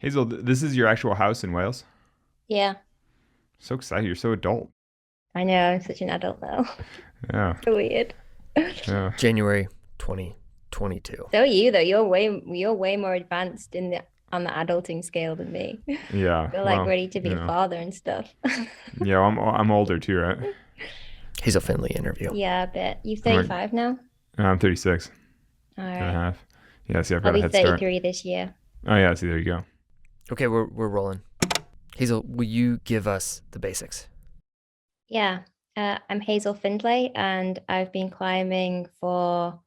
Hazel, this is your actual house in Wales? Yeah, So excited. You're so adult. I know. I'm such an adult now. Yeah. So weird. Yeah. January 2022. So are you though. You're way more advanced in the on the adulting scale than me. Yeah. You're like Well, ready to you be a know. father and stuff. Yeah, I'm older too, right? Hazel Findlay interview. Yeah, I bet. You're I'm like, 35 now? I'm 36 All and a right. half. Yeah, see, I've I'll got a be head start. 33 this year. Oh, yeah, see, there you go. Okay, we're rolling. Hazel, will you give us the basics? Yeah. I'm Hazel Findlay and I've been climbing for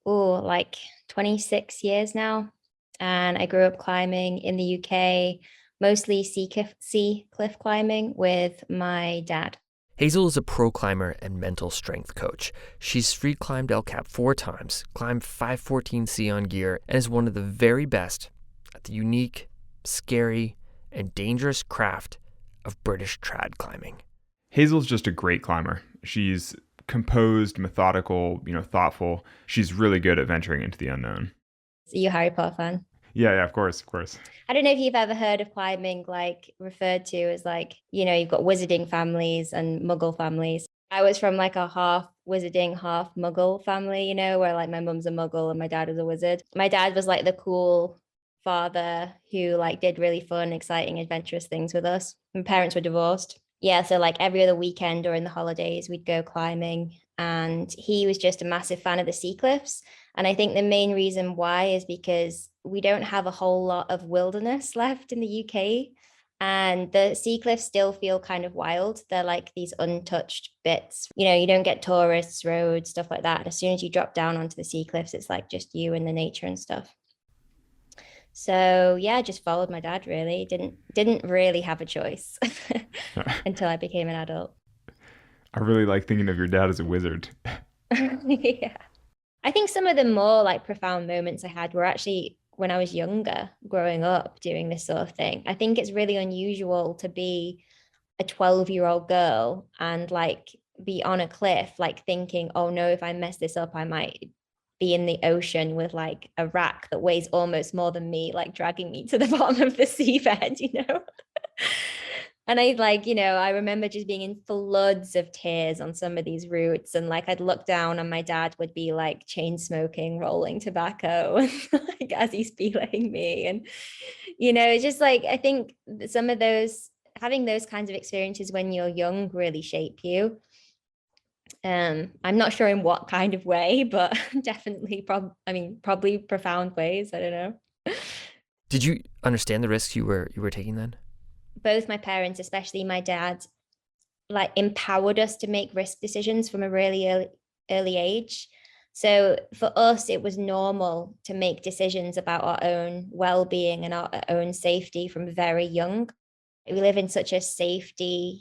like 26 years now. And I grew up climbing in the UK, mostly sea cliff climbing with my dad. Hazel is a pro climber and mental strength coach. She's free climbed El Cap 4 times, climbed 514C on gear, and is one of the very best at the unique, scary, and dangerous craft of British trad climbing. Hazel's just a great climber. She's composed, methodical, thoughtful. She's really good at venturing into the unknown. So you a Harry Potter fan? Yeah, yeah, of course, of course. I don't know if you've ever heard of climbing like referred to as like, you've got wizarding families and muggle families. I was from like a half wizarding, half muggle family, where like my mum's a muggle and my dad was a wizard. My dad was like the cool father who like did really fun, exciting, adventurous things with us. My parents were divorced. Yeah, so like every other weekend during the holidays, we'd go climbing. And he was just a massive fan of the sea cliffs. And I think the main reason why is because we don't have a whole lot of wilderness left in the UK. And the sea cliffs still feel kind of wild. They're like these untouched bits. You don't get tourists, roads, stuff like that. As soon as you drop down onto the sea cliffs, it's like just you and the nature and stuff. So yeah, I just followed my dad really. Didn't really have a choice until I became an adult. I really like thinking of your dad as a wizard. Yeah. I think some of the more like profound moments I had were actually when I was younger, growing up, doing this sort of thing. I think it's really unusual to be a 12-year-old girl and like be on a cliff, like thinking, oh no, if I mess this up, I might be in the ocean with like a rack that weighs almost more than me, like dragging me to the bottom of the seabed. And I like, I remember just being in floods of tears on some of these routes. And like I'd look down and my dad would be like chain smoking, rolling tobacco, and like as he's belaying me. And, it's just like I think some of those having those kinds of experiences when you're young really shape you. I'm not sure in what kind of way, but definitely probably profound ways. I don't know. Did you understand the risks you were taking then? Both my parents, especially my dad, like empowered us to make risk decisions from a really early age. So for us, it was normal to make decisions about our own well-being and our own safety from very young. We live in such a safetyist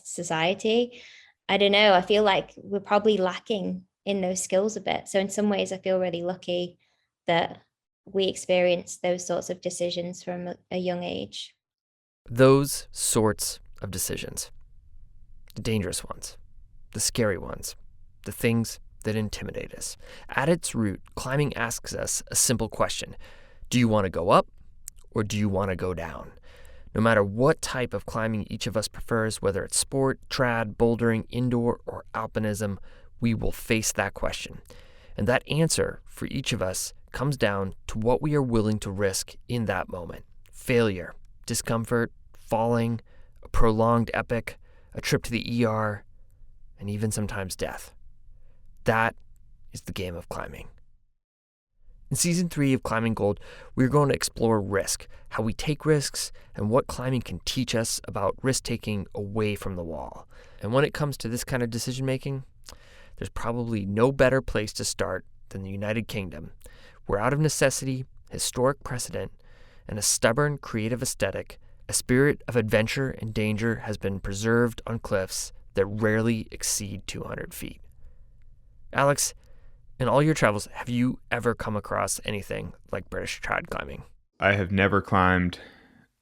society. I don't know. I feel like we're probably lacking in those skills a bit. So in some ways, I feel really lucky that we experience those sorts of decisions from a young age. Those sorts of decisions, the dangerous ones, the scary ones, the things that intimidate us. At its root, climbing asks us a simple question. Do you want to go up or do you want to go down? No matter what type of climbing each of us prefers, whether it's sport, trad, bouldering, indoor, or alpinism, we will face that question. And that answer for each of us comes down to what we are willing to risk in that moment. Failure, discomfort, falling, a prolonged epic, a trip to the ER, and even sometimes death. That is the game of climbing. In Season 3 of Climbing Gold, we're going to explore risk, how we take risks, and what climbing can teach us about risk-taking away from the wall. And when it comes to this kind of decision-making, there's probably no better place to start than the United Kingdom, where out of necessity, historic precedent, and a stubborn creative aesthetic, a spirit of adventure and danger has been preserved on cliffs that rarely exceed 200 feet. Alex, in all your travels, have you ever come across anything like British trad climbing? I have never climbed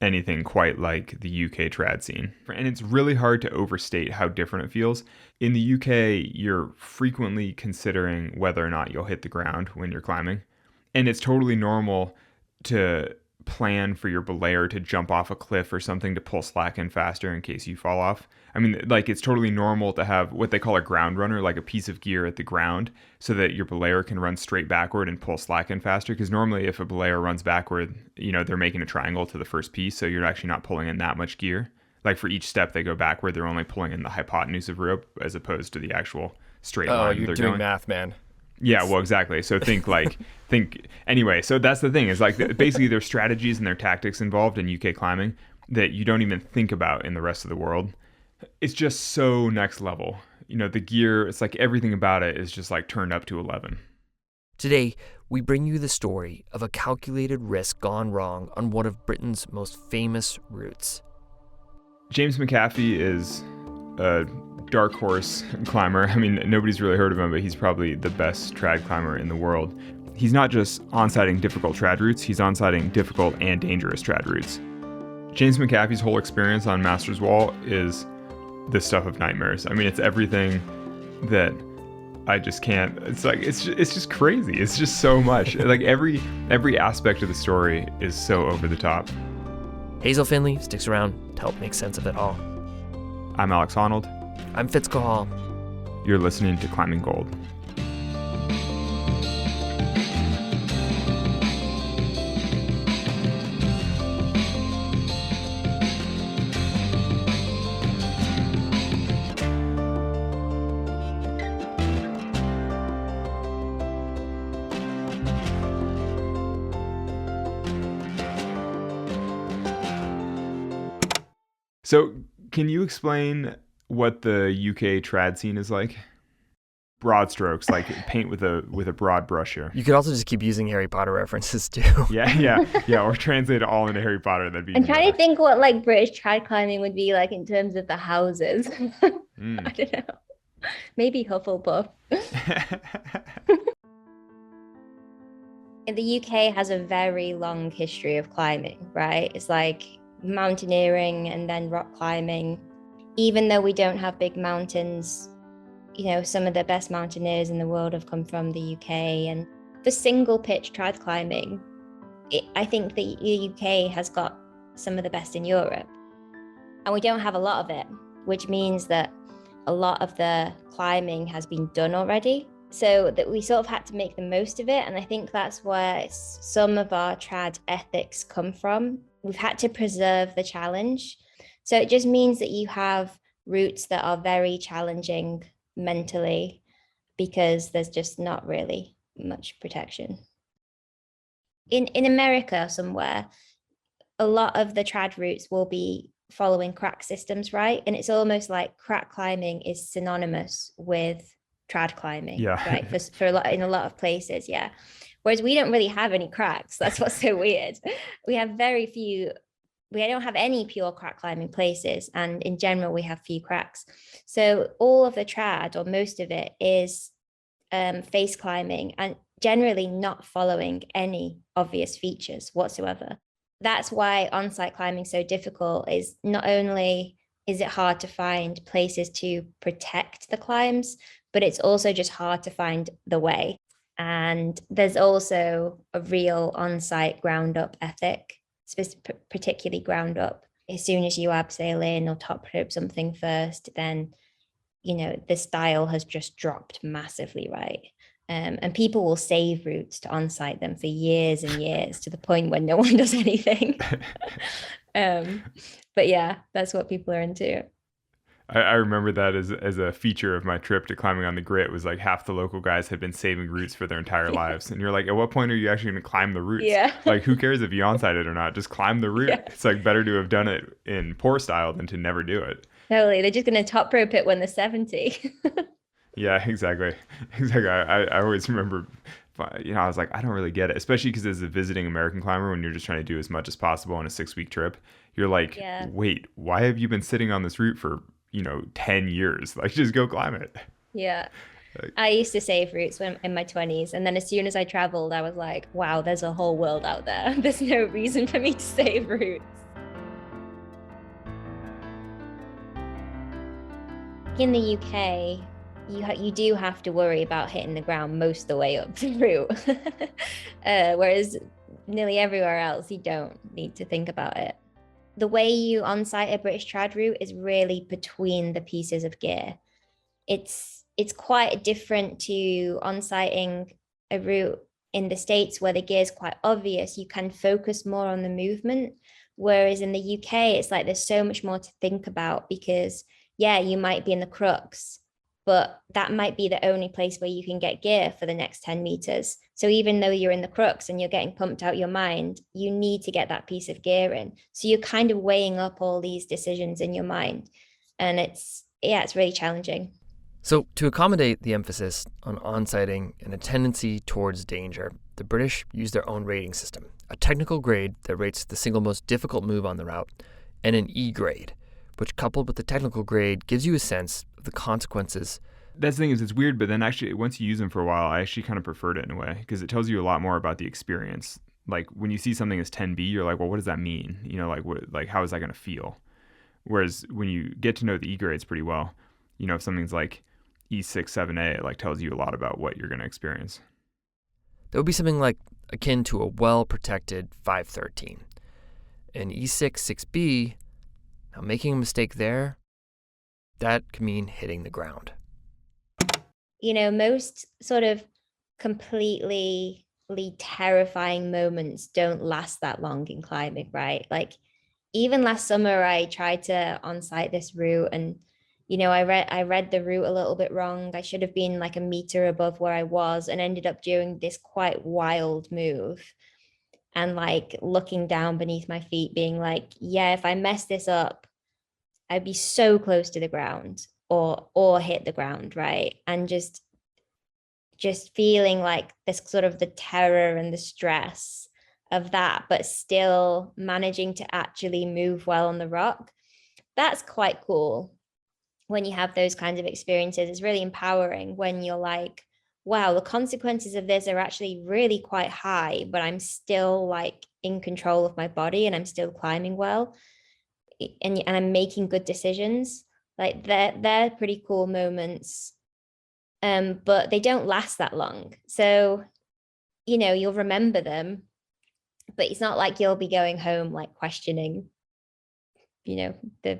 anything quite like the UK trad scene. And it's really hard to overstate how different it feels. In the UK, you're frequently considering whether or not you'll hit the ground when you're climbing. And it's totally normal to plan for your belayer to jump off a cliff or something to pull slack in faster in case you fall off. I mean, like, it's totally normal to have what they call a ground runner, like a piece of gear at the ground, so that your belayer can run straight backward and pull slack in faster. Because normally if a belayer runs backward, they're making a triangle to the first piece, so you're actually not pulling in that much gear. Like, for each step they go backward, they're only pulling in the hypotenuse of rope as opposed to the actual straight line. Oh, you're doing math, man. Yeah, well, exactly. So anyway, so that's the thing, is like basically there's strategies and their tactics involved in UK climbing that you don't even think about in the rest of the world. It's just so next level. The gear, it's like everything about it is just like turned up to 11. Today, we bring you the story of a calculated risk gone wrong on one of Britain's most famous routes. James McHaffie is a dark horse climber. I mean, nobody's really heard of him, but he's probably the best trad climber in the world. He's not just on-sighting difficult trad routes, he's on-sighting difficult and dangerous trad routes. James McHaffie's whole experience on Masters Wall is the stuff of nightmares. I mean, it's everything that I just can't. It's like it's just crazy. It's just so much. Like every aspect of the story is so over the top. Hazel Findlay sticks around to help make sense of it all. I'm Alex Honnold. I'm Fitzco Hall. You're listening to Climbing Gold. So, can you explain what the UK trad scene is like? Broad strokes, like paint with a broad brush here. You could also just keep using Harry Potter references too. Yeah, or translate it all into Harry Potter. That'd be. I'm trying to think what like British trad climbing would be like in terms of the houses. I don't know. Maybe Hufflepuff. The UK has a very long history of climbing, right? It's like mountaineering and then rock climbing. Even though we don't have big mountains, some of the best mountaineers in the world have come from the UK. And the single pitch trad climbing, I think the UK has got some of the best in Europe. And we don't have a lot of it, which means that a lot of the climbing has been done already. So that we sort of had to make the most of it. And I think that's where some of our trad ethics come from. We've had to preserve the challenge. So it just means that you have routes that are very challenging mentally because there's just not really much protection. In America somewhere, a lot of the trad routes will be following crack systems, right? And it's almost like crack climbing is synonymous with trad climbing, yeah. Right? For a lot, in a lot of places, yeah. Whereas we don't really have any cracks. That's what's so weird. We have very few. We don't have any pure crack climbing places, and in general we have few cracks. So all of the trad, or most of it, is face climbing and generally not following any obvious features whatsoever. That's why on-site climbing is so difficult. Is not only is it hard to find places to protect the climbs, but it's also just hard to find the way. And there's also a real on-site ground up ethic, particularly ground up. As soon as you abseil in or top rope something first, then, the style has just dropped massively, right? And people will save routes to on-site them for years and years to the point when no one does anything. But yeah, that's what people are into. I remember that as a feature of my trip to climbing on the Grit was like half the local guys had been saving routes for their entire lives. And you're like, at what point are you actually going to climb the routes? Yeah. Like, who cares if you on-site it or not? Just climb the route. Yeah. It's like better to have done it in poor style than to never do it. Totally. They're just going to top rope it when they're 70. Yeah, exactly. I always remember, I was like, I don't really get it, especially because as a visiting American climber, when you're just trying to do as much as possible on a 6-week trip, you're like, Wait, why have you been sitting on this route for 10 years? Like, just go climb it. Yeah. I used to save routes in my 20s. And then as soon as I traveled, I was like, wow, there's a whole world out there. There's no reason for me to save routes. In the UK, you do have to worry about hitting the ground most of the way up the route. Whereas nearly everywhere else, you don't need to think about it. The way you on-site a British trad route is really between the pieces of gear. It's quite different to on-siting a route in the States where the gear is quite obvious. You can focus more on the movement. Whereas in the UK, it's like there's so much more to think about because, yeah, you might be in the crux, but that might be the only place where you can get gear for the next 10 meters. So even though you're in the crux and you're getting pumped out your mind, you need to get that piece of gear in. So you're kind of weighing up all these decisions in your mind. And it's really challenging. So, to accommodate the emphasis on on-sighting and a tendency towards danger, the British use their own rating system, a technical grade that rates the single most difficult move on the route, and an E grade, which coupled with the technical grade gives you a sense of the consequences. That's the thing is it's weird, but then actually once you use them for a while, I actually kind of preferred it in a way because it tells you a lot more about the experience. Like when you see something as 10B, you're like, well, what does that mean? You know, like how is that going to feel? Whereas when you get to know the E grades pretty well, you know, if something's like E6, 7A, it like tells you a lot about what you're going to experience. That would be something like akin to a well-protected 513. An E6, 6B, now making a mistake there, that could mean hitting the ground. You know, most sort of completely terrifying moments don't last that long in climbing, right? Like even last summer, I tried to on-site this route and you know, I read the route a little bit wrong. I should have been like a meter above where I was and ended up doing this quite wild move and like looking down beneath my feet being like, yeah, if I mess this up, I'd be so close to the ground or hit the ground, right? And just feeling like this sort of the terror and the stress of that, but still managing to actually move well on the rock. That's quite cool. When you have those kinds of experiences, it's really empowering when you're like, wow, the consequences of this are actually really quite high, but I'm still like in control of my body and I'm still climbing well and I'm making good decisions. Like they're pretty cool moments. But they don't last that long. So, you know, you'll remember them, but it's not like you'll be going home like questioning, you know,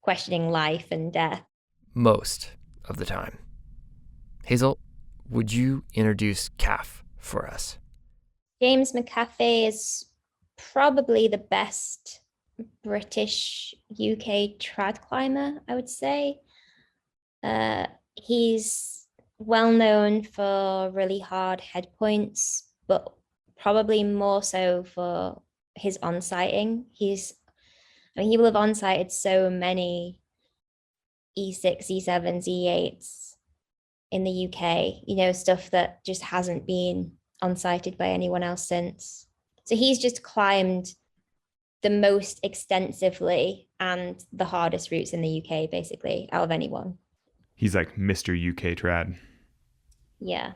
questioning life and death. Most of the time. Hazel, would you introduce CAF for us? James McHaffie is probably the best British UK trad climber, I would say. He's well known for really hard head points, but probably more so for his on-sighting. He will have on-sighted so many E6, E7s, E8s in the UK, you know, stuff that just hasn't been on-sighted by anyone else since. So he's just climbed the most extensively and the hardest routes in the UK, basically, out of anyone. He's like Mr. UK trad. Yeah.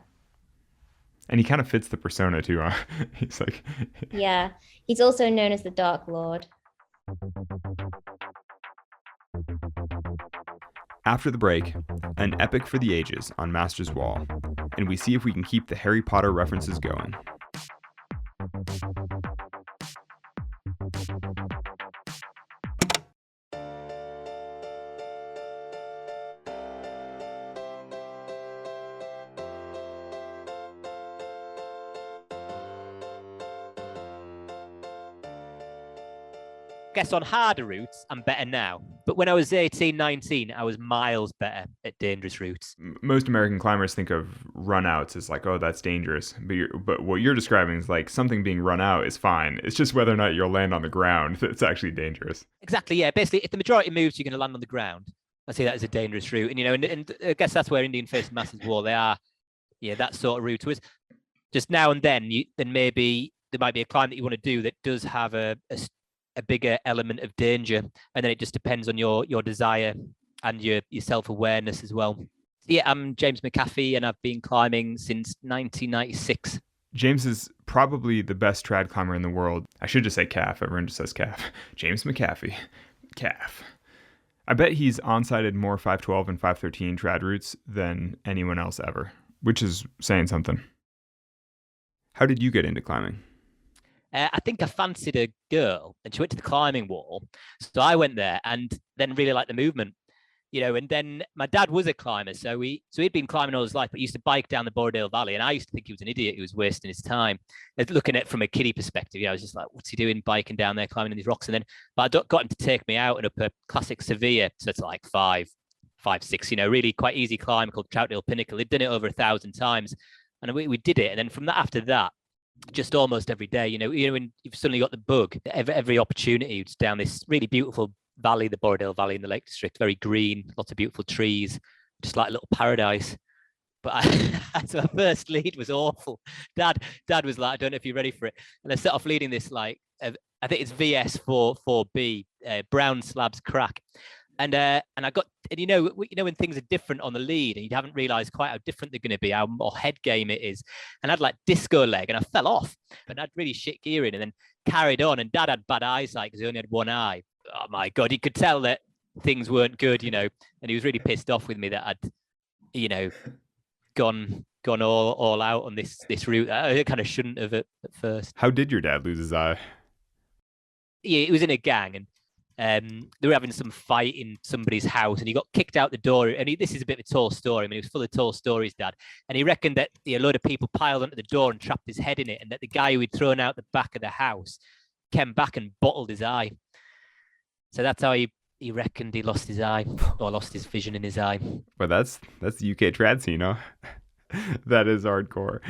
And he kind of fits the persona too, huh? He's like... Yeah. He's also known as the Dark Lord. After the break, an epic for the ages on Master's Wall, and we see if we can keep the Harry Potter references going. Guess on harder routes, I'm better now. But when I was 18, 19, I was miles better at dangerous routes. Most American climbers think of runouts as like, oh, that's dangerous. But what you're describing is like something being run out is fine. It's just whether or not you'll land on the ground that's actually dangerous. Exactly, yeah. Basically, if the majority moves, you're going to land on the ground. I see that as a dangerous route. And, you know, and I guess that's where Indian faced Masters War, they are, yeah, that sort of route. Was just now and then, then maybe there might be a climb that you want to do that does have a bigger element of danger, and then it just depends on your desire and your self-awareness as well. Yeah, I'm James McHaffie and I've been climbing since 1996. James is probably the best trad climber in the world. I should just say CAF. Everyone just says CAF. James McHaffie. CAF. I bet he's on-sighted more 512 and 513 trad routes than anyone else ever, which is saying something. How did you get into climbing? I think I fancied a girl, and she went to the climbing wall. So I went there and then really liked the movement. And then my dad was a climber, so he'd been climbing all his life, but he used to bike down the Borrowdale Valley, and I used to think he was an idiot who was wasting his time. Looking at it from a kiddie perspective, I was just like, what's he doing biking down there, climbing in these rocks? But I got him to take me out and up a classic Sevilla, so it's like 5, 6, really quite easy climb called Troutdale Pinnacle. He'd done it over 1,000 times, and we did it. And then from that, after that, just almost every day, when you've suddenly got the bug, every opportunity, it's down this really beautiful valley, the Borrowdale Valley in the Lake District, very green, lots of beautiful trees, just like a little paradise. But so my first lead was awful. Dad was like, I don't know if you're ready for it. And I set off leading this, like, I think it's VS 4B, brown slabs crack. And I got, and when things are different on the lead and you haven't realized quite how different they're going to be, how more head game it is. And I had like disco leg and I fell off and I had really shit gearing and then carried on. And Dad had bad eyesight because he only had one eye. Oh my God, he could tell that things weren't good, and he was really pissed off with me that I'd, gone all out on this route. I kind of shouldn't have at first. How did your dad lose his eye? Yeah, it was in a gang and they were having some fight in somebody's house and he got kicked out the door. And this is a bit of a tall story. I mean, he was full of tall stories, Dad. And he reckoned that a load of people piled onto the door and trapped his head in it, and that the guy who he'd thrown out the back of the house came back and bottled his eye. So that's how he reckoned he lost his eye, or lost his vision in his eye. But that's the UK trad scene, huh? That is hardcore.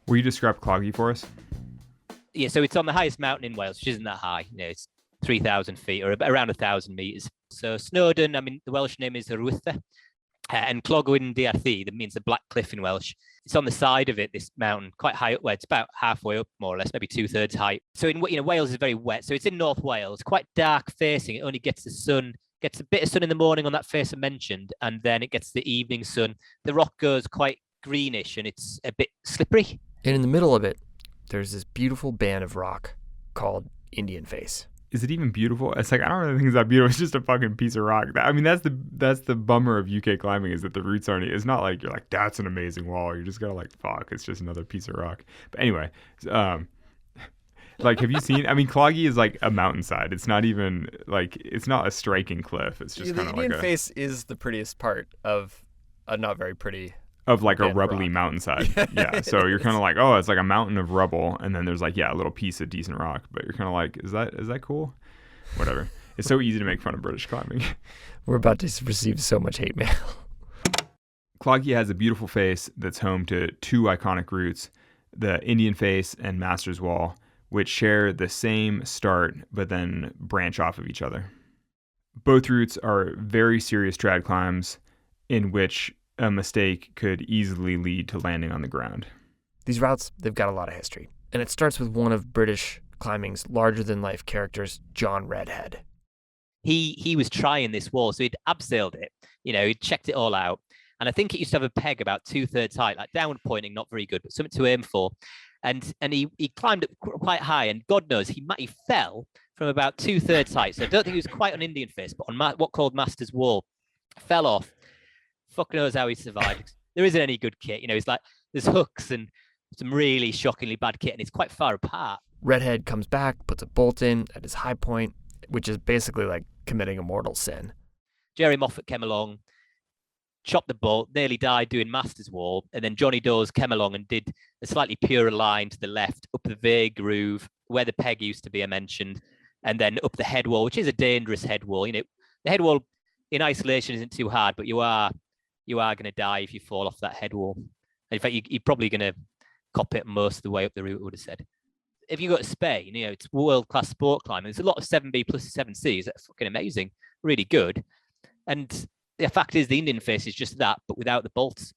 Will you describe Cloggy for us? Yeah, so it's on the highest mountain in Wales, which isn't that high. It's 3,000 feet or around 1,000 meters. So Snowdon, the Welsh name is Rwytha. And Clogwyn Diarthi, that means the Black Cliff in Welsh. It's on the side of it, this mountain, quite high up, where it's about halfway up, more or less, maybe 2/3 height. So Wales is very wet. So it's in North Wales, quite dark facing. It only gets the sun, gets a bit of sun in the morning on that face I mentioned, and then it gets the evening sun. The rock goes quite greenish and it's a bit slippery. And in the middle of it, there's this beautiful band of rock called Indian Face. Is it even beautiful? It's like, I don't really think it's that beautiful. It's just a fucking piece of rock. That's the bummer of UK climbing, is that the roots aren't. It's not like you're like, that's an amazing wall. You're just gonna like, fuck, it's just another piece of rock. But anyway, like, have you seen? Cloggy is like a mountainside. It's not even like, it's not a striking cliff. It's just kind of like Indian Face is the prettiest part of a not very pretty. Of like a rubbly mountainside. Yeah. So you're kind of like, oh, it's like a mountain of rubble. And then there's like, yeah, a little piece of decent rock. But you're kind of like, is that cool? Whatever. It's so easy to make fun of British climbing. We're about to receive so much hate mail. Cloggy has a beautiful face that's home to two iconic routes, the Indian Face and Masters Wall, which share the same start, but then branch off of each other. Both routes are very serious trad climbs in which a mistake could easily lead to landing on the ground. These routes, they've got a lot of history. And it starts with one of British climbing's larger-than-life characters, John Redhead. He was trying this wall, so he'd abseiled it. He'd checked it all out. And I think it used to have a peg about 2/3 height, like downward pointing, not very good, but something to aim for. And he climbed up quite high, and God knows, he fell from about 2/3 height. So I don't think he was quite on Indian Face, but on what called Masters Wall. Fell off. Fuck knows how he survived. There isn't any good kit. It's like there's hooks and some really shockingly bad kit, and it's quite far apart. Redhead comes back, puts a bolt in at his high point, which is basically like committing a mortal sin. Jerry Moffat came along, chopped the bolt, nearly died doing Masters Wall, and then Johnny Dawes came along and did a slightly purer line to the left, up the vague groove, where the peg used to be, I mentioned, and then up the head wall, which is a dangerous head wall. The head wall in isolation isn't too hard, but you are going to die if you fall off that head wall. In fact, you're probably going to cop it most of the way up the route, I would have said. If you go to Spain, it's world-class sport climbing. There's a lot of 7B plus 7Cs that are fucking amazing, really good. And the fact is, the Indian Face is just that, but without the bolts.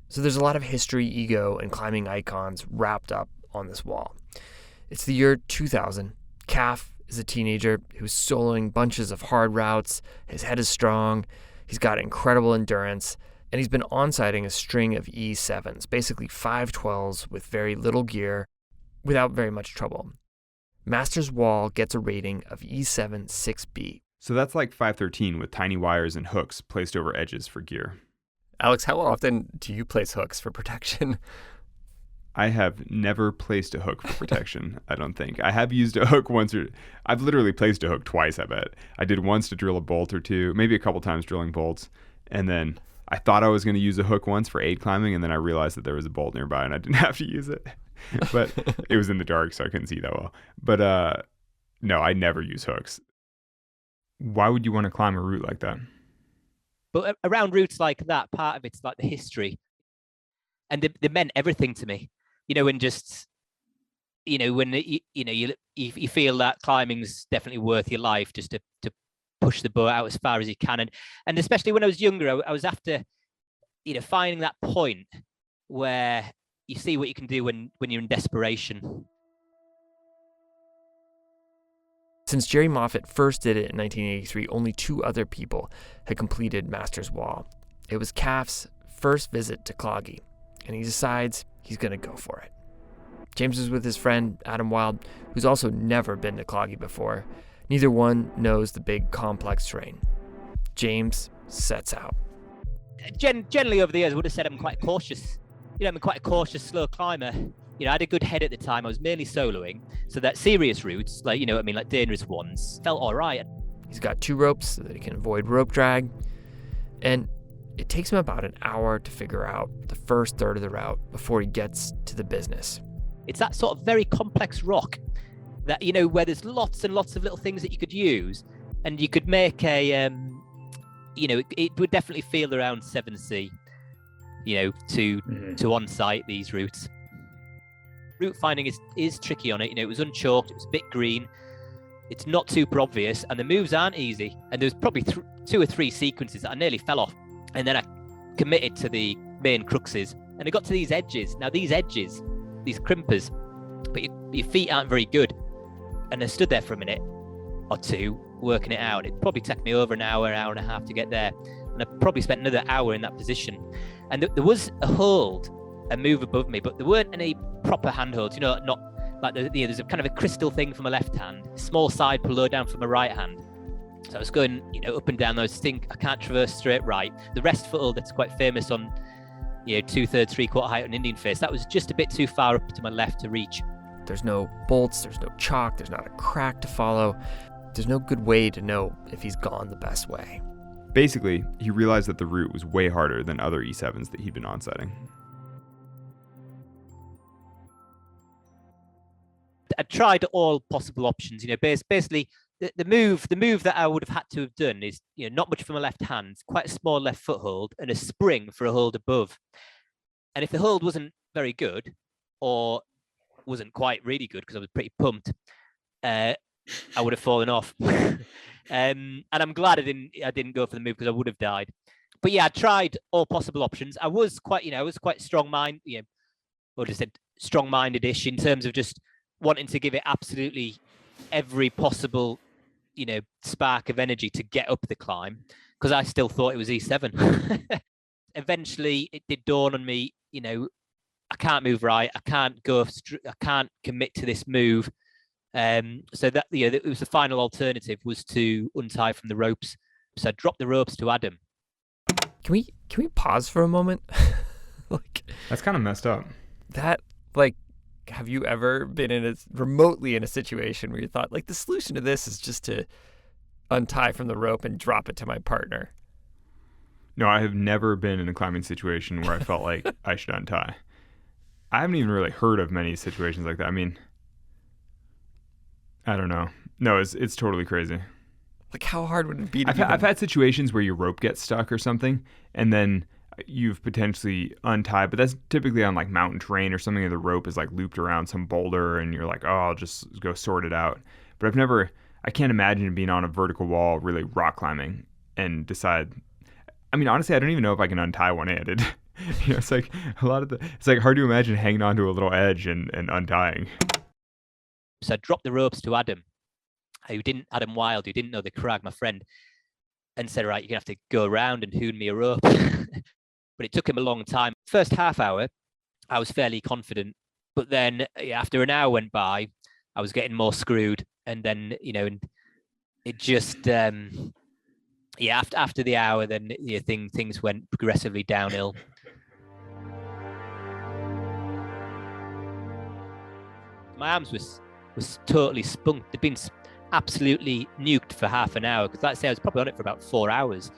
So there's a lot of history, ego, and climbing icons wrapped up on this wall. It's the year 2000. Caff is a teenager who's soloing bunches of hard routes. His head is strong. He's got incredible endurance. And he's been on-sighting a string of E7s, basically 512s with very little gear, without very much trouble. Masters Wall gets a rating of E7 6B, So that's like 513 with tiny wires and hooks placed over edges for gear. Alex, how often do you place hooks for protection? I have never placed a hook for protection, I don't think. I have used a hook once, or I've literally placed a hook twice, I bet. I did once to drill a bolt or two, maybe a couple times drilling bolts. And then I thought I was going to use a hook once for aid climbing, and then I realized that there was a bolt nearby and I didn't have to use it. But it was in the dark, so I couldn't see that well. But no, I never use hooks. Why would you want to climb a route like that? But around routes like that, part of it's like the history. And they meant everything to me. And just, when, you feel that climbing's definitely worth your life just to push the boat out as far as you can. And especially when I was younger, I was after, finding that point where you see what you can do when you're in desperation. Since Jerry Moffat first did it in 1983, only 2 other people had completed Master's Wall. It was Caff's first visit to Cloggy, and he decides he's going to go for it. James is with his friend, Adam Wild, who's also never been to Cloggy before. Neither one knows the big, complex terrain. James sets out. Generally, over the years, I would have said I'm quite cautious. I'm quite a cautious, slow climber. I had a good head at the time. I was mainly soloing. So that serious routes, like dangerous ones, felt all right. He's got 2 ropes so that he can avoid rope drag. And it takes him about an hour to figure out the first third of the route before he gets to the business. It's that sort of very complex rock that, where there's lots and lots of little things that you could use. And you could make a, it would definitely feel around 7C, to on-site these routes. Route finding is tricky on it. It was unchalked, it was a bit green, it's not super obvious, and the moves aren't easy. And there's probably 2 or 3 sequences that I nearly fell off, and then I committed to the main cruxes, and I got to these edges. Now these edges, these crimpers, but your feet aren't very good, and I stood there for a minute or 2 working it out. It probably took me over an hour and a half to get there, and I probably spent another hour in that position. And there was a hold, a move above me, but there weren't any proper handholds, not like there's a kind of a crystal thing for my left hand, small side pull low down for my right hand. So I was going, up and down those things. I can't traverse straight right. The rest foothold that's quite famous on, 2/3, 3/4 height on Indian Face, that was just a bit too far up to my left to reach. There's no bolts, there's no chalk, there's not a crack to follow. There's no good way to know if he's gone the best way. Basically, he realized that the route was way harder than other E7s that he'd been on-setting. I tried all possible options. Basically the move that I would have had to have done is, not much for my left hand, quite a small left foothold, and a spring for a hold above. And if the hold wasn't very good, or wasn't quite really good because I was pretty pumped, I would have fallen off. And I'm glad I didn't go for the move, because I would have died. But yeah, I tried all possible options. I was quite strong-minded, strong-minded-ish in terms of just wanting to give it absolutely every possible, spark of energy to get up the climb, because I still thought it was E7. Eventually, it did dawn on me, I can't move right. I can't commit to this move. So that, it was the final alternative was to untie from the ropes. So I dropped the ropes to Adam. Can we pause for a moment? That's kind of messed up. Have you ever been remotely in a situation where you thought, the solution to this is just to untie from the rope and drop it to my partner? No, I have never been in a climbing situation where I felt like I should untie. I haven't even really heard of many situations like that. I mean, I don't know. No, it's totally crazy. How hard would it be I've had situations where your rope gets stuck or something, and then you've potentially untied, but that's typically on mountain terrain or something, and the rope is looped around some boulder, and you're like, oh, I'll just go sort it out. But I can't imagine being on a vertical wall, really rock climbing, and decide. I mean, honestly, I don't even know if I can untie one-handed. It's hard to imagine hanging onto a little edge and untying. So I dropped the ropes to Adam, Adam Wild, who didn't know the crag, my friend, and said, right, you're going to have to go around and hoon me a rope. But it took him a long time. First half hour, I was fairly confident. But then after an hour went by, I was getting more screwed. And then, it just after the hour, then things went progressively downhill. My arms was totally spunked. They'd been absolutely nuked for half an hour, because like I say, I was probably on it for about 4 hours,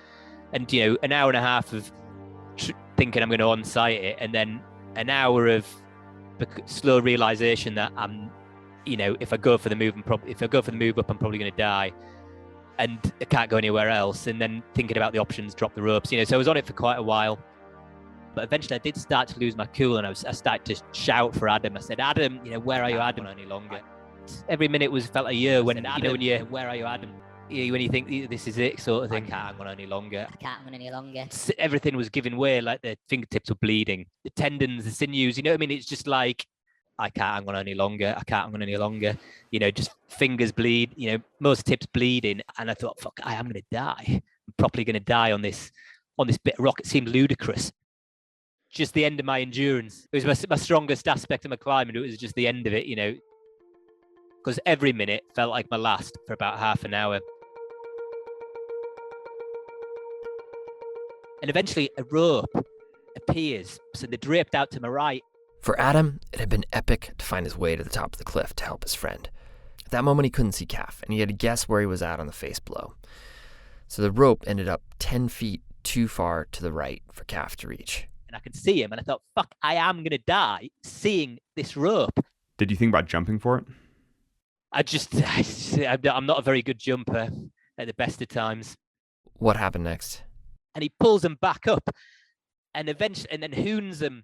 and an hour and a half of thinking I'm going to on-site it, and then an hour of slow realization that I'm, if I go for the move, up, I'm probably going to die, and I can't go anywhere else. And then thinking about the options, drop the ropes. So I was on it for quite a while, but eventually I did start to lose my cool, and I started to shout for Adam. I said, "Adam, where are you, Adam? Any longer?" Every minute felt a year when where are you, Adam? When you think this is it, sort of thing. I can't hang on any longer. Everything was giving way, like the fingertips were bleeding, the tendons, the sinews. You know what I mean? It's just like, I can't hang on any longer. Just fingers bleed. Most tips bleeding, and I thought, fuck, I am going to die. I'm properly going to die on this bit of rock. It seemed ludicrous. Just the end of my endurance. It was my strongest aspect of my climbing. It was just the end of it, because every minute felt like my last for about half an hour. And eventually a rope appears, so they're draped out to my right. For Adam, it had been epic to find his way to the top of the cliff to help his friend. At that moment, he couldn't see Calf, and he had to guess where he was at on the face below. So the rope ended up 10 feet too far to the right for Calf to reach. And I could see him, and I thought, fuck, I am going to die seeing this rope. Did you think about jumping for it? I'm not a very good jumper at the best of times. What happened next? And he pulls them back up, and then hoons them.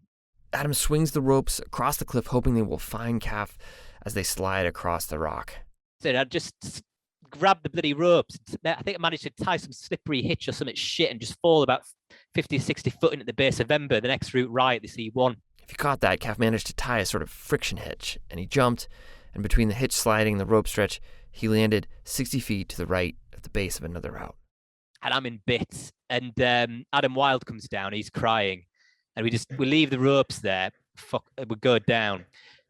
Adam swings the ropes across the cliff, hoping they will find Calf as they slide across the rock. So I just grabbed the bloody ropes. I think I managed to tie some slippery hitch or something shit and just fall about 50, 60 foot in at the base of Ember, the next route right, this E1. If you caught that, Calf managed to tie a sort of friction hitch, and he jumped, and between the hitch sliding and the rope stretch, he landed 60 feet to the right at the base of another route. And I'm in bits. And Adam Wilde comes down, he's crying. And we leave the ropes there, we go down.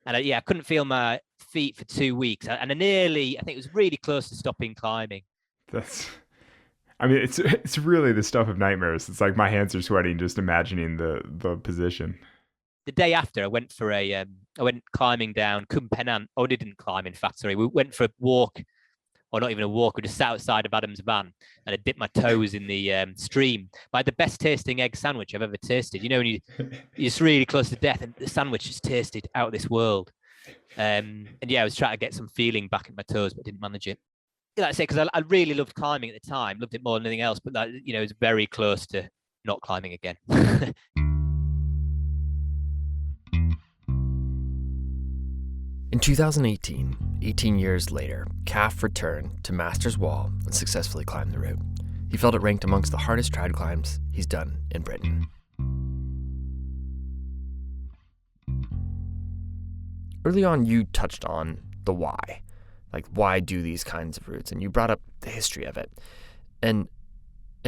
And I couldn't feel my feet for 2 weeks. And I think it was really close to stopping climbing. It's really the stuff of nightmares. It's like my hands are sweating just imagining the position. The day after, I went climbing down Cwm Pennant. Oh, I didn't climb, in fact, sorry. We went for a walk, or not even a walk. We just sat outside of Adam's van, and I dipped my toes in the stream. But I had the best tasting egg sandwich I've ever tasted. When you're just really close to death, and the sandwich just tasted out of this world. I was trying to get some feeling back in my toes, but didn't manage it. Like I say, because I really loved climbing at the time, loved it more than anything else. But it was very close to not climbing again. In 2018, 18 years later, Calf returned to Master's Wall and successfully climbed the route. He felt it ranked amongst the hardest trad climbs he's done in Britain. Early on, you touched on the why. Like, why do these kinds of routes? And you brought up the history of it and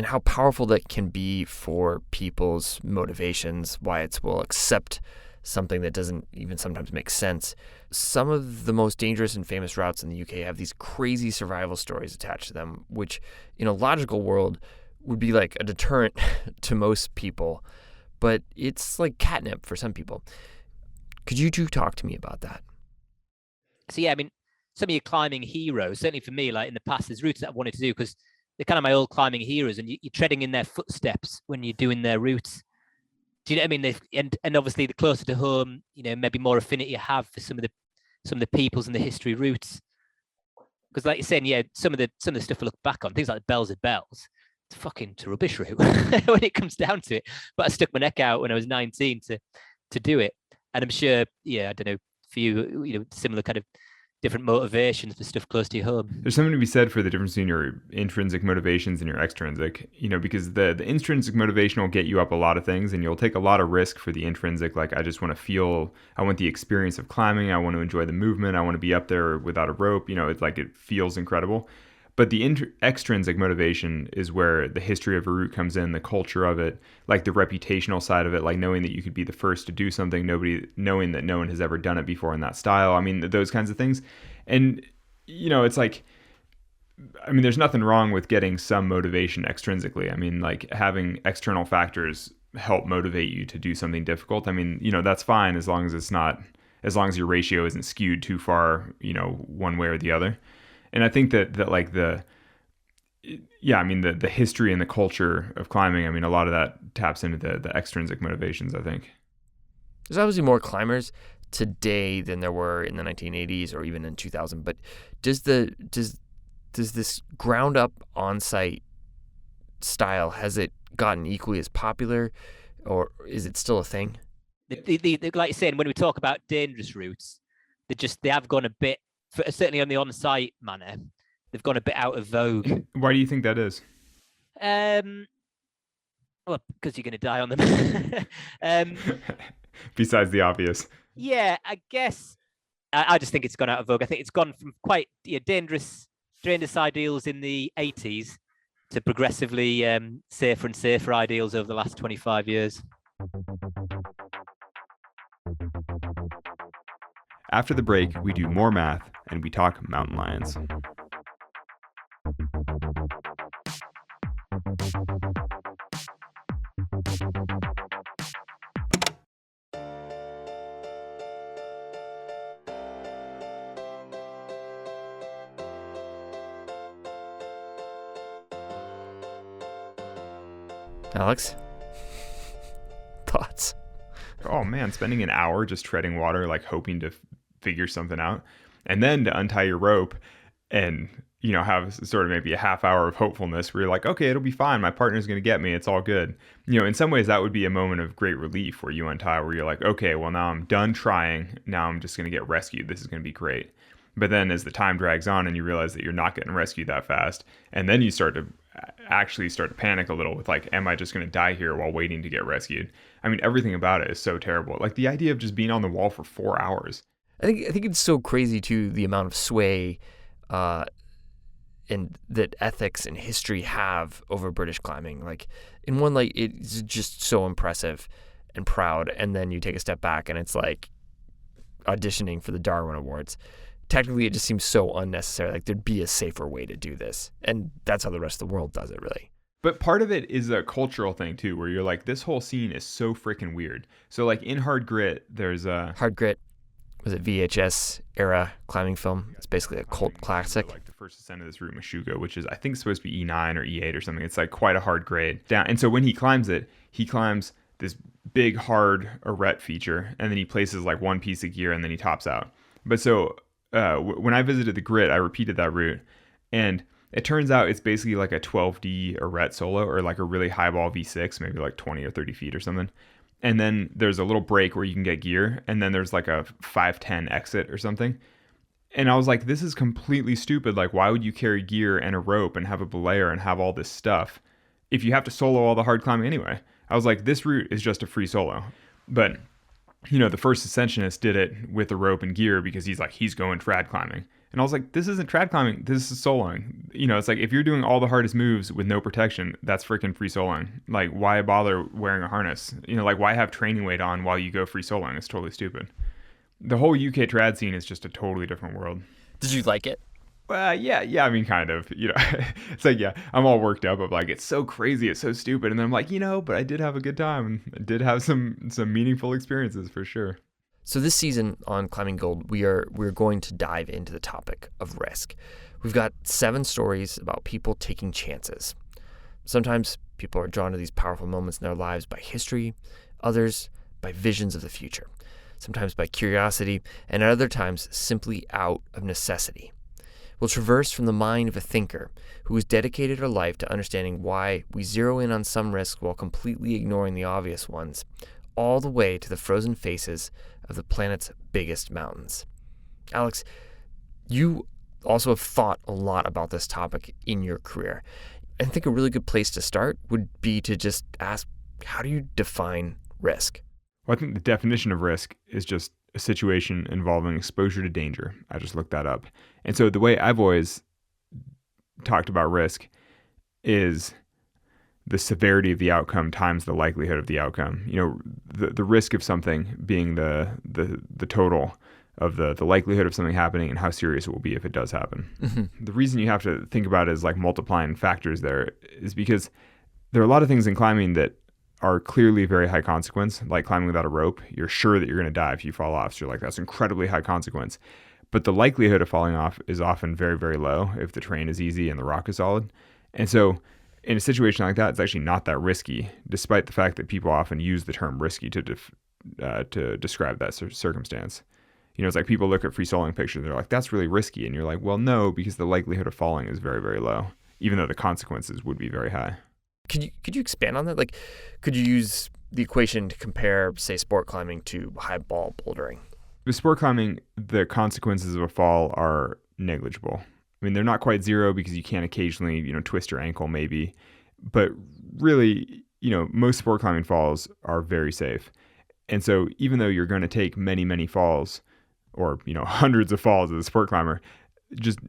how powerful that can be for people's motivations, why it's will accept something that doesn't even sometimes make sense. Some of the most dangerous and famous routes in the UK have these crazy survival stories attached to them, which in a logical world would be like a deterrent to most people, but it's like catnip for some people. Could you two talk to me about that? So some of your climbing heroes, certainly for me, like in the past, there's routes that I wanted to do because they're kind of my old climbing heroes, and you're treading in their footsteps when you're doing their routes. Do you know what I mean? And obviously, the closer to home, maybe more affinity you have for some of the peoples and the history routes. Because, like you're saying, some of the stuff I look back on, things like the Bells of Bells, it's fucking a rubbish route when it comes down to it. But I stuck my neck out when I was 19 to do it, and I'm sure, I don't know, for you, similar kind of different motivations for stuff close to your home. There's something to be said for the difference between your intrinsic motivations and your extrinsic, because the intrinsic motivation will get you up a lot of things, and you'll take a lot of risk for the intrinsic. Like, I just want to I want the experience of climbing. I want to enjoy the movement. I want to be up there without a rope. It's like, it feels incredible. But the extrinsic motivation is where the history of a route comes in, the culture of it, like the reputational side of it, like knowing that you could be the first to do something, knowing that no one has ever done it before in that style. Those kinds of things. And, it's like, I mean, there's nothing wrong with getting some motivation extrinsically. I mean, like having external factors help motivate you to do something difficult. I mean, that's fine as long as it's not, as long as your ratio isn't skewed too far, one way or the other. And I think that like yeah, I mean, the history and the culture of climbing, I mean, a lot of that taps into the extrinsic motivations, I think. There's obviously more climbers today than there were in the 1980s or even in 2000. But does this ground up on-site style, has it gotten equally as popular, or is it still a thing? Like you're saying, when we talk about dangerous routes, they have gone a bit, certainly on the on-site manner, they've gone a bit out of vogue. Why do you think that is? Well, because you're going to die on them. Besides the obvious. Yeah, I guess. I just think it's gone out of vogue. I think it's gone from quite dangerous ideals in the 80s to progressively safer and safer ideals over the last 25 years. After the break, we do more math and we talk mountain lions. Alex, thoughts? Oh man, spending an hour just treading water, like hoping to figure something out, and then to untie your rope and have sort of maybe a half hour of hopefulness where you're like, okay, it'll be fine, my partner's going to get me, it's all good. In some ways that would be a moment of great relief where you untie, where you're like, okay, well, now I'm done trying, now I'm just going to get rescued, this is going to be great. But then as the time drags on and you realize that you're not getting rescued that fast, and then you start to panic a little with like, am I just going to die here while waiting to get rescued? I mean, everything about it is so terrible. Like the idea of just being on the wall for 4 hours. I think it's so crazy too, the amount of sway and that ethics and history have over British climbing. Like in one light, it's just so impressive and proud, and then you take a step back and it's like auditioning for the Darwin Awards. Technically, it just seems so unnecessary. Like there'd be a safer way to do this, and that's how the rest of the world does it, really. But part of it is a cultural thing too, where you're like, this whole scene is so freaking weird. So like in Hard Grit, there's a Hard Grit. Was it VHS era climbing film? It's basically a cult classic. Like the first ascent of this route, Meshuggah, which is I think supposed to be E9 or E8 or something. It's like quite a hard grade down. And so when he climbs it, he climbs this big hard arete feature, and then he places like one piece of gear, and then he tops out. But so when I visited the Grit, I repeated that route, and it turns out it's basically like a 12D arete solo, or like a really highball V6, maybe like 20 or 30 feet or something. And then there's a little break where you can get gear, and then there's like a 510 exit or something. And I was like, this is completely stupid. Like, why would you carry gear and a rope and have a belayer and have all this stuff if you have to solo all the hard climbing anyway? I was like, this route is just a free solo. But the first ascensionist did it with the rope and gear because he's going trad climbing. And I was like, this isn't trad climbing, this is soloing. It's like, if you're doing all the hardest moves with no protection, that's freaking free soloing. Like, why bother wearing a harness? Like, why have training weight on while you go free soloing? It's totally stupid. The whole UK trad scene is just a totally different world. Did you like it? Yeah, I mean, kind of, it's like, yeah, I'm all worked up. I'm like, it's so crazy, it's so stupid. And then I'm like, but I did have a good time. I did have some meaningful experiences for sure. So this season on Climbing Gold, we're going to dive into the topic of risk. We've got 7 stories about people taking chances. Sometimes people are drawn to these powerful moments in their lives by history, others by visions of the future, sometimes by curiosity, and at other times simply out of necessity. We'll traverse from the mind of a thinker who has dedicated her life to understanding why we zero in on some risks while completely ignoring the obvious ones, all the way to the frozen faces of the planet's biggest mountains. Alex, you also have thought a lot about this topic in your career. I think a really good place to start would be to just ask, how do you define risk? Well, I think the definition of risk is just a situation involving exposure to danger. I just looked that up. And so the way I've always talked about risk is the severity of the outcome times the likelihood of the outcome. The risk of something being the total of the likelihood of something happening and how serious it will be if it does happen. Mm-hmm. The reason you have to think about it as like multiplying factors there is because there are a lot of things in climbing that are clearly very high consequence, like climbing without a rope. You're sure that you're going to die if you fall off. So you're like, that's incredibly high consequence. But the likelihood of falling off is often very, very low if the terrain is easy and the rock is solid. And so in a situation like that, it's actually not that risky, despite the fact that people often use the term risky to describe that circumstance. You know, it's like people look at free soloing pictures, they're like, that's really risky. And you're like, well, no, because the likelihood of falling is very, very low, even though the consequences would be very high. Could you expand on that? Like, could you use the equation to compare, say, sport climbing to high ball bouldering? With sport climbing, the consequences of a fall are negligible. I mean, they're not quite zero because you can occasionally, you know, twist your ankle maybe. But really, you know, most sport climbing falls are very safe. And so even though you're going to take many, many falls or, you know, hundreds of falls as a sport climber, just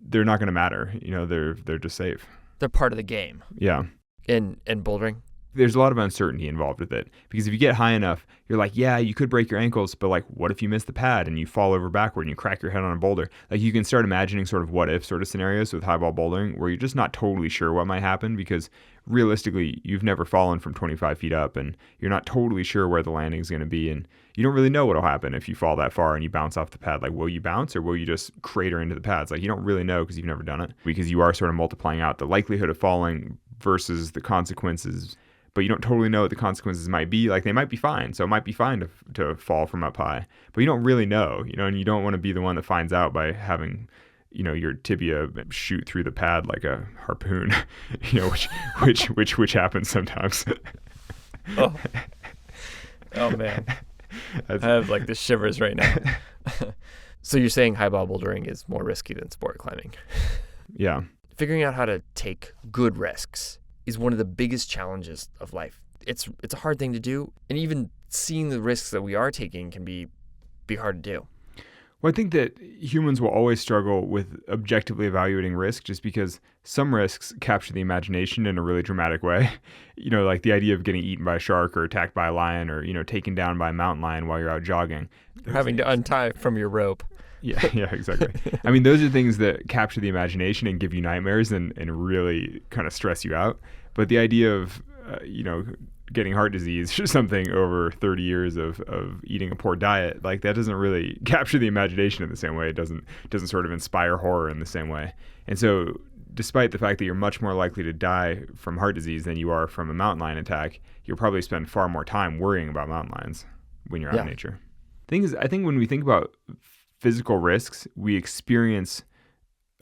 they're not going to matter. You know, they're just safe. They're part of the game. Yeah. And bouldering? There's a lot of uncertainty involved with it because if you get high enough, you're like, yeah, you could break your ankles, but like, what if you miss the pad and you fall over backward and you crack your head on a boulder? Like you can start imagining sort of what if sort of scenarios with highball bouldering where you're just not totally sure what might happen because realistically, you've never fallen from 25 feet up and you're not totally sure where the landing is going to be. And you don't really know what'll happen if you fall that far and you bounce off the pad. Like, will you bounce or will you just crater into the pads? Like, you don't really know because you've never done it because you are sort of multiplying out the likelihood of falling versus the consequences. But you don't totally know what the consequences might be. Like they might be fine. So it might be fine to fall from up high, but you don't really know, you know, and you don't want to be the one that finds out by having, you know, your tibia shoot through the pad like a harpoon, you know, which happens sometimes. Oh man. I have like the shivers right now. So you're saying highball bouldering is more risky than sport climbing? Yeah. Figuring out how to take good risks is one of the biggest challenges of life. It's a hard thing to do, and even seeing the risks that we are taking can be hard to do. Well, I think that humans will always struggle with objectively evaluating risk just because some risks capture the imagination in a really dramatic way. You know, like the idea of getting eaten by a shark or attacked by a lion or, you know, taken down by a mountain lion while you're out jogging. Having to untie from your rope. Yeah, exactly. I mean, those are things that capture the imagination and give you nightmares and really kind of stress you out. But the idea of, you know, getting heart disease or something over 30 years of eating a poor diet, like that doesn't really capture the imagination in the same way. It doesn't sort of inspire horror in the same way. And so despite the fact that you're much more likely to die from heart disease than you are from a mountain lion attack, you'll probably spend far more time worrying about mountain lions when you're out in nature. The thing is, I think when we think about physical risks, we experience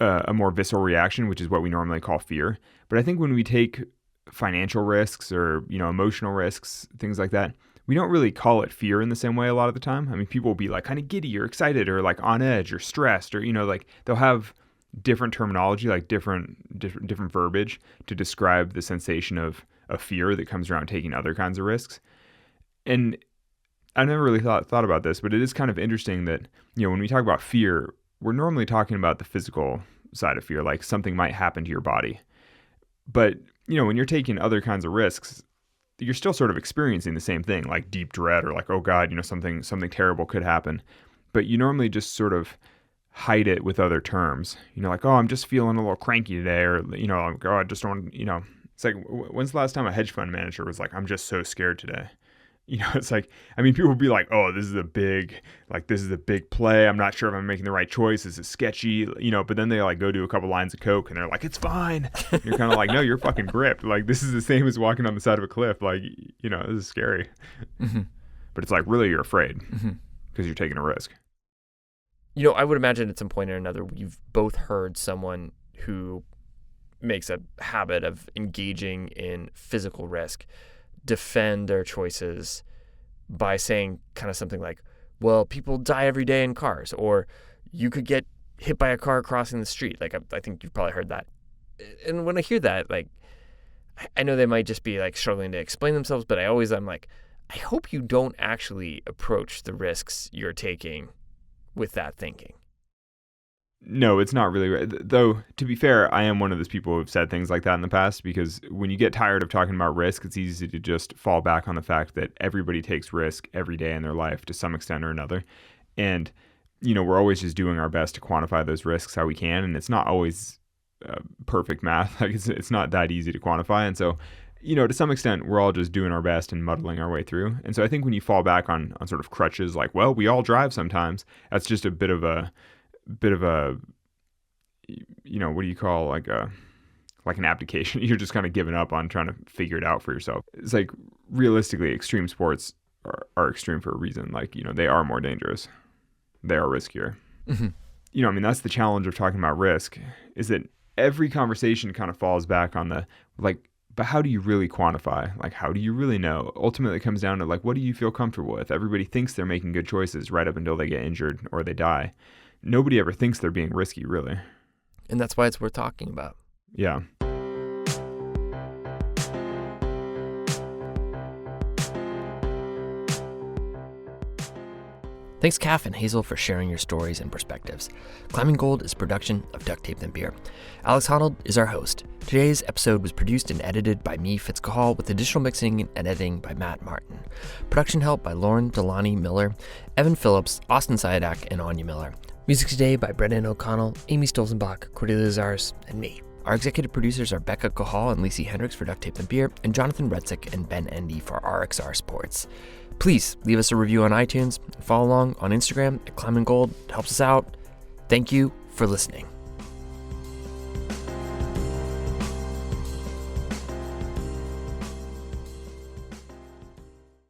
a more visceral reaction, which is what we normally call fear. But I think when we take financial risks or, you know, emotional risks, things like that, we don't really call it fear in the same way a lot of the time. I mean, people will be like kind of giddy or excited or like on edge or stressed or, you know, like they'll have different terminology, like different verbiage to describe the sensation of fear that comes around taking other kinds of risks. And I never really thought about this, but it is kind of interesting that, you know, when we talk about fear, we're normally talking about the physical side of fear, like something might happen to your body. But, you know, when you're taking other kinds of risks, you're still sort of experiencing the same thing, like deep dread or like, oh God, you know, something terrible could happen. But you normally just sort of hide it with other terms, you know, like, oh, I'm just feeling a little cranky today, or, you know, oh, I just don't, you know, it's like, when's the last time a hedge fund manager was like, I'm just so scared today? You know, it's like, I mean, people will be like, oh, this is a big play. I'm not sure if I'm making the right choice. This is sketchy, you know, but then they like go do a couple lines of Coke and they're like, it's fine. And you're kind of like, no, you're fucking gripped. Like, this is the same as walking on the side of a cliff. Like, you know, this is scary. Mm-hmm. But it's like, really, you're afraid because you're taking a risk. You know, I would imagine at some point or another, you've both heard someone who makes a habit of engaging in physical risk defend their choices by saying kind of something like, well, people die every day in cars, or you could get hit by a car crossing the street. Like, I think you've probably heard that. And when I hear that, like, I know they might just be like struggling to explain themselves, but I'm like, I hope you don't actually approach the risks you're taking with that thinking. No, it's not really. Though, to be fair, I am one of those people who have said things like that in the past, because when you get tired of talking about risk, it's easy to just fall back on the fact that everybody takes risk every day in their life to some extent or another. And, we're always just doing our best to quantify those risks how we can. And it's not always perfect math. Like it's not that easy to quantify. And so, to some extent, we're all just doing our best and muddling our way through. And so I think when you fall back on sort of crutches like, well, we all drive sometimes, that's just a bit of a, what do you call like an abdication. You're just kind of giving up on trying to figure it out for yourself. It's like realistically, extreme sports are extreme for a reason. Like, they are more dangerous. They are riskier. Mm-hmm. That's the challenge of talking about risk, is that every conversation kind of falls back on the, like, but how do you really quantify? Like, how do you really know? Ultimately, it comes down to, like, what do you feel comfortable with? Everybody thinks they're making good choices right up until they get injured or they die. Nobody ever thinks they're being risky, really. And that's why it's worth talking about. Yeah. Thanks, Calf and Hazel, for sharing your stories and perspectives. Climbing Gold is a production of Duct Tape Than Beer. Alex Honnold is our host. Today's episode was produced and edited by me, Fitzcahall, with additional mixing and editing by Matt Martin. Production help by Lauren Delaney Miller, Evan Phillips, Austin Syadak, and Anya Miller. Music today by Brendan O'Connell, Amy Stolzenbach, Cordelia Zars, and me. Our executive producers are Becca Cahal and Lacey Hendricks for Duct Tape Than Beer, and Jonathan Redsick and Ben Endy for RXR Sports. Please leave us a review on iTunes and follow along on Instagram at Climbing Gold. It helps us out. Thank you for listening.